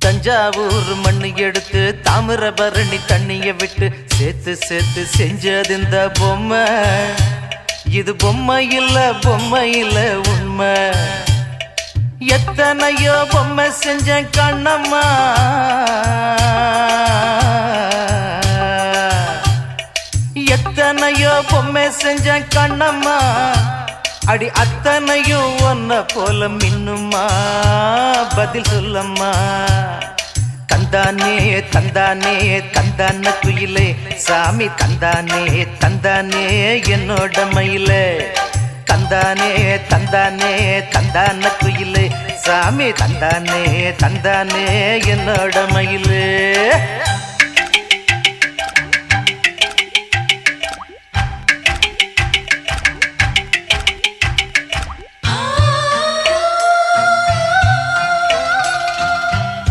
தஞ்சாவூர் மண்ணு எடுத்து தாமிரபரணி தண்ணிய விட்டு சேர்த்து சேர்த்து செஞ்சது இந்த பொம்மை. இது பொம்மை இல்ல உண்மை. எத்தனையோ பொம்மை செஞ்ச கண்ணம்மா, எத்தனையோ பொம்மை செஞ்ச கண்ணம்மா. அடி அத்தனையும் ஒன்ன போல மின்னுமா, பதில் சொல்லம்மா. தந்தானே தந்தானே தந்தான குயிலே சாமி, தந்தானே தந்தானே என்னோட மயிலே. தந்தானே தந்தானே தந்தான குயிலே சாமி, தந்தானே தந்தானே என்னோட மயிலே.